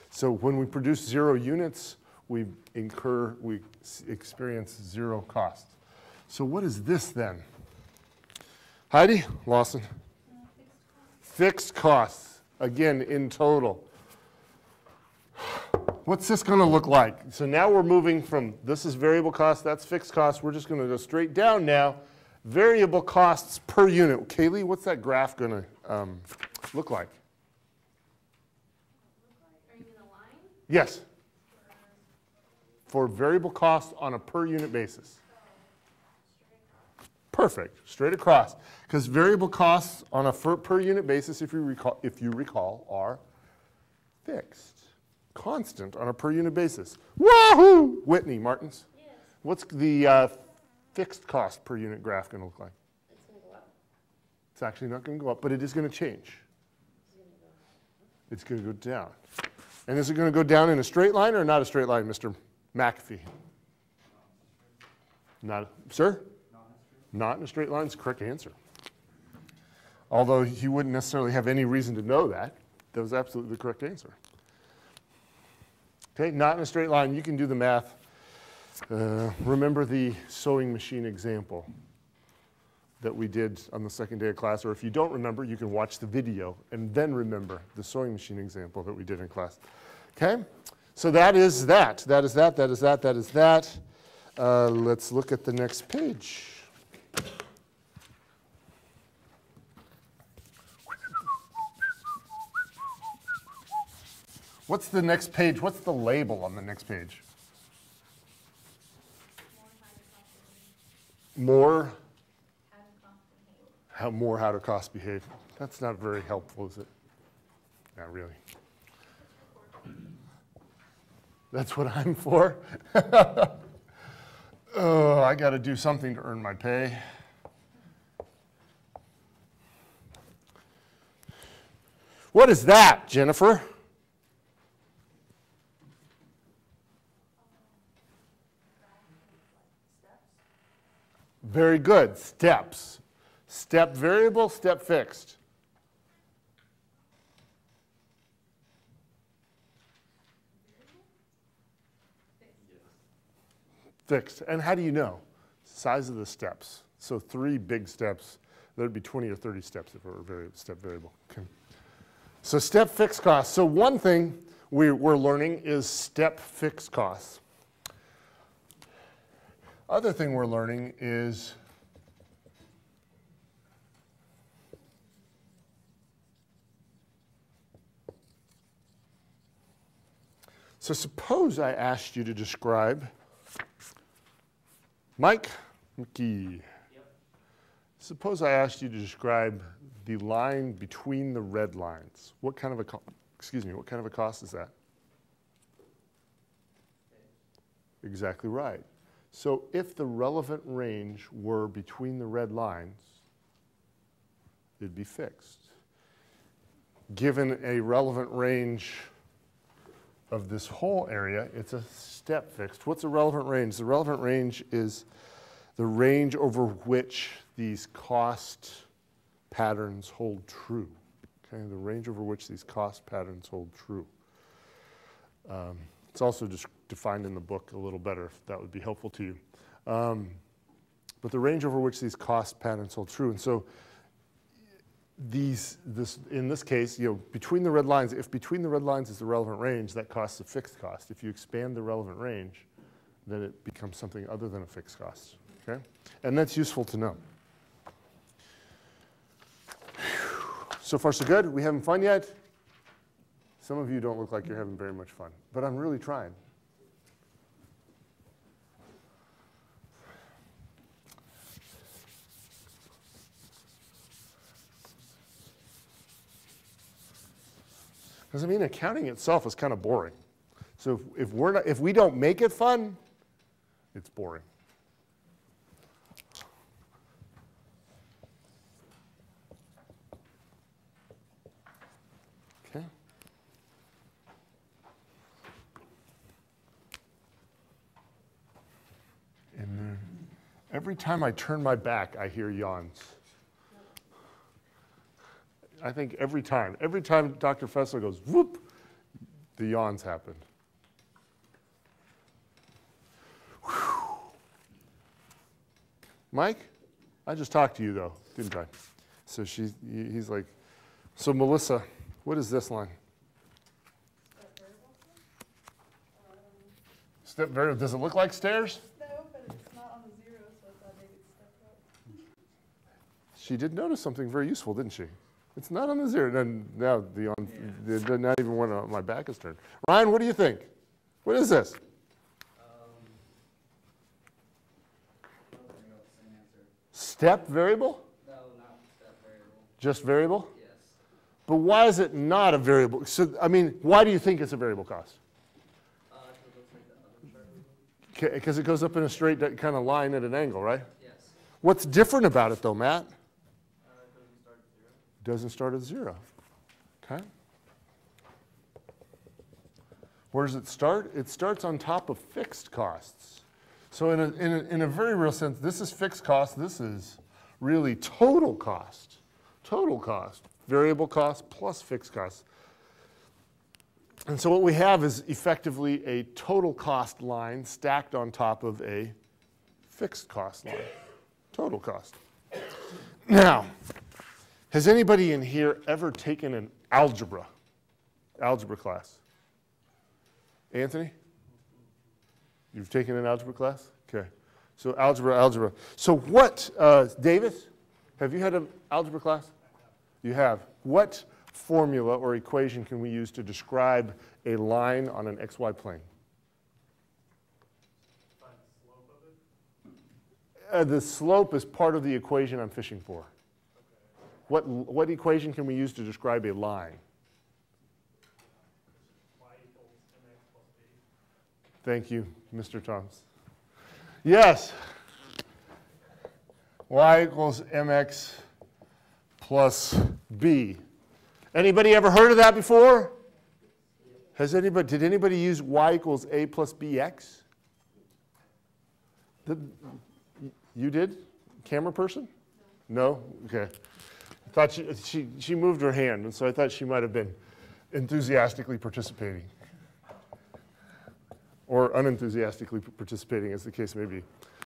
So when we produce 0 units, we experience 0 cost. So what is this then? Heidi Lawson? Fixed costs, again, in total. What's this going to look like? So now we're moving from, this is variable cost, that's fixed cost. We're just going to go straight down now. Variable costs per unit. Kaylee, what's that graph going to look like? Are you in a line? Yes. For variable cost on a per unit basis. Perfect, straight across. Because variable costs on a per unit basis, if you recall, are fixed, constant on a per unit basis. Wahoo! Whitney Martins. Yes. What's the fixed cost per unit graph going to look like? It's going to go up. It's actually not going to go up, but it is going to change. It's going to go down. And is it going to go down in a straight line or not a straight line, Mr. McAfee? Not, sir? Not in a straight line is the correct answer. Although you wouldn't necessarily have any reason to know that. That was absolutely the correct answer. Okay, not in a straight line. You can do the math. Remember the sewing machine example that we did on the second day of class, or if you don't remember, you can watch the video and then remember the sewing machine example that we did in class. Okay, so that is that. That is that, that is that, that is that. Let's look at the next page. What's the next page? What's the label on the next page? More how to cost behave. That's not very helpful, is it? Not really. That's what I'm for. Oh, I got to do something to earn my pay. What is that, Jennifer? Very good. Steps. Step variable, step fixed. Fixed. And how do you know? Size of the steps. So 3 big steps. There'd be 20 or 30 steps if it were step variable. Okay. So step fixed costs. So one thing we're learning is step fixed costs. Other thing we're learning is so suppose I asked you to describe Mike McGee. Yep. Suppose I asked you to describe the line between the red lines. What kind of a what kind of a cost is that? Exactly right. So if the relevant range were between the red lines, it'd be fixed. Given a relevant range of this whole area, it's a step fixed. What's a relevant range? The relevant range is the range over which these cost patterns hold true. Okay, the range over which these cost patterns hold true. It's also just defined in the book a little better, if that would be helpful to you. But the range over which these cost patterns hold true. And so in this case, between the red lines, if between the red lines is the relevant range, that costs a fixed cost. If you expand the relevant range, then it becomes something other than a fixed cost. Okay? And that's useful to know. So far, so good. We having fun yet? Some of you don't look like you're having very much fun, but I'm really trying. Because I mean, accounting itself is kind of boring. So if we don't make it fun, it's boring. Okay. And then every time I turn my back, I hear yawns. I think every time Dr. Fessler goes, whoop, The yawns happened. Whew. Mike, I just talked to you though, didn't I? So he's like, so Melissa, what is this line? Step variable. Does it look like stairs? No, but it's not on the zero, so I thought maybe it's stepped up. She did notice something very useful, didn't she? It's not on the zero. Then now not even one on my back is turned. Ryan, what do you think? What is this? Step variable? No, not step variable. Just variable? Yes. But why is it not a variable? So, I mean, why do you think it's a variable cost? It looks like the other chart. Because it goes up in a straight kind of line at an angle, right? Yes. What's different about it, though, Matt? It doesn't start at 0. It doesn't start at 0. Okay. Where does it start? It starts on top of fixed costs. So in a very real sense, this is fixed cost. This is really total cost. Total cost. Variable cost plus fixed cost. And so what we have is effectively a total cost line stacked on top of a fixed cost line. Total cost. Now, has anybody in here ever taken an algebra class? Anthony? You've taken an algebra class? Okay. So algebra. So what, Davis, have you had an algebra class? You have. What formula or equation can we use to describe a line on an XY plane? Find the slope of it? The slope is part of the equation I'm fishing for. Okay. What equation can we use to describe a line? Y equals mx plus b. Thank you, Mr. Thomas. Yes. Y equals mx plus b. Anybody ever heard of that before? Did anybody use y equals a plus bx? You did? Camera person? No? Okay. I thought she moved her hand, and so I thought she might have been enthusiastically participating. Or unenthusiastically participating, as the case may be.